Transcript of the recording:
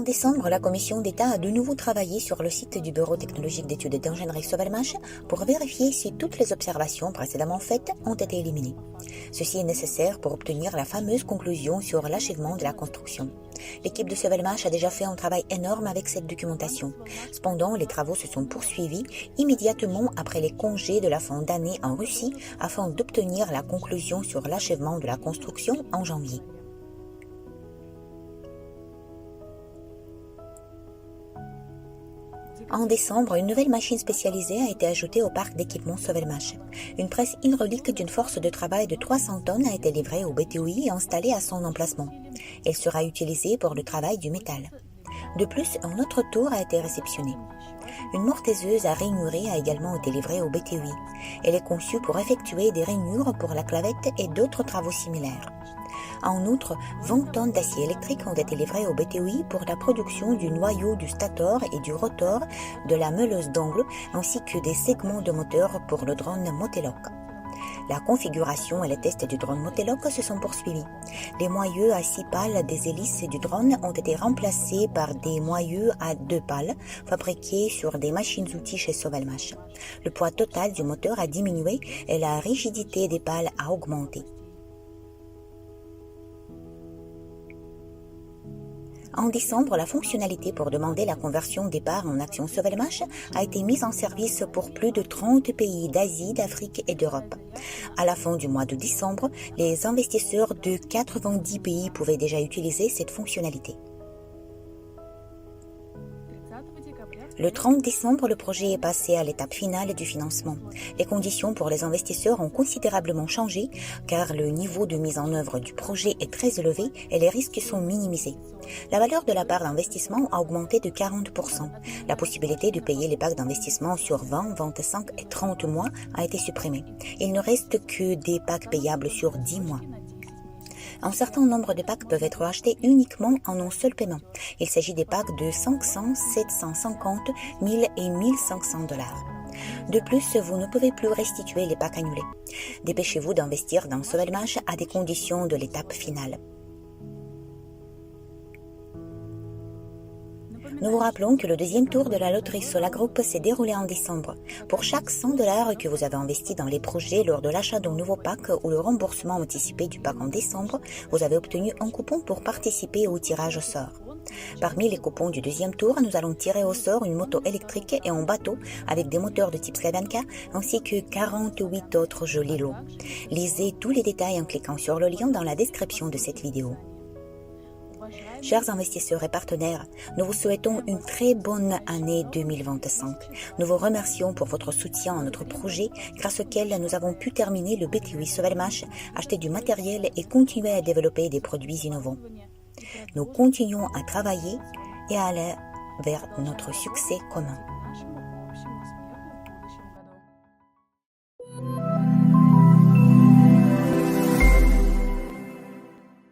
décembre, la Commission d'État a de nouveau travaillé sur le site du Bureau technologique d'études d'ingénierie Sovelmash pour vérifier si toutes les observations précédemment faites ont été éliminées. Ceci est nécessaire pour obtenir la fameuse conclusion sur l'achèvement de la construction. L'équipe de Sovelmash a déjà fait un travail énorme avec cette documentation. Cependant, les travaux se sont poursuivis immédiatement après les congés de la fin d'année en Russie afin d'obtenir la conclusion sur l'achèvement de la construction en janvier. En décembre, une nouvelle machine spécialisée a été ajoutée au parc d'équipement Sovelmash. Une presse hydraulique d'une force de travail de 300 tonnes a été livrée au BTOI et installée à son emplacement. Elle sera utilisée pour le travail du métal. De plus, un autre tour a été réceptionné. Une mortaiseuse à rainurés a également été livrée au BTOI. Elle est conçue pour effectuer des rainures pour la clavette et d'autres travaux similaires. En outre, 20 tonnes d'acier électrique ont été livrées au BTOI pour la production du noyau du stator et du rotor de la meuleuse d'angle ainsi que des segments de moteur pour le drone Moteloc. La configuration et les tests du drone Moteloc se sont poursuivis. Les moyeux à 6 pales des hélices du drone ont été remplacés par des moyeux à 2 pales fabriqués sur des machines-outils chez Sovelmash. Le poids total du moteur a diminué et la rigidité des pales a augmenté. En décembre, la fonctionnalité pour demander la conversion des parts en actions Sovelmash a été mise en service pour plus de 30 pays d'Asie, d'Afrique et d'Europe. À la fin du mois de décembre, les investisseurs de 90 pays pouvaient déjà utiliser cette fonctionnalité. Le 30 décembre, le projet est passé à l'étape finale du financement. Les conditions pour les investisseurs ont considérablement changé car le niveau de mise en œuvre du projet est très élevé et les risques sont minimisés. La valeur de la part d'investissement a augmenté de 40%. La possibilité de payer les packs d'investissement sur 20, 25 et 30 mois a été supprimée. Il ne reste que des packs payables sur 10 mois. Un certain nombre de packs peuvent être achetés uniquement en un seul paiement. Il s'agit des packs de 500, 750, 1000 et 1500 $. De plus, vous ne pouvez plus restituer les packs annulés. Dépêchez-vous d'investir dans Sovelmash à des conditions de l'étape finale. Nous vous rappelons que le deuxième tour de la loterie Solar Group s'est déroulé en décembre. Pour chaque 100 $ que vous avez investi dans les projets lors de l'achat d'un nouveau pack ou le remboursement anticipé du pack en décembre, vous avez obtenu un coupon pour participer au tirage au sort. Parmi les coupons du deuxième tour, nous allons tirer au sort une moto électrique et un bateau avec des moteurs de type Slavenka ainsi que 48 autres jolis lots. Lisez tous les détails en cliquant sur le lien dans la description de cette vidéo. Chers investisseurs et partenaires, nous vous souhaitons une très bonne année 2025. Nous vous remercions pour votre soutien à notre projet, grâce auquel nous avons pu terminer le BTOI Sovelmash, acheter du matériel et continuer à développer des produits innovants. Nous continuons à travailler et à aller vers notre succès commun.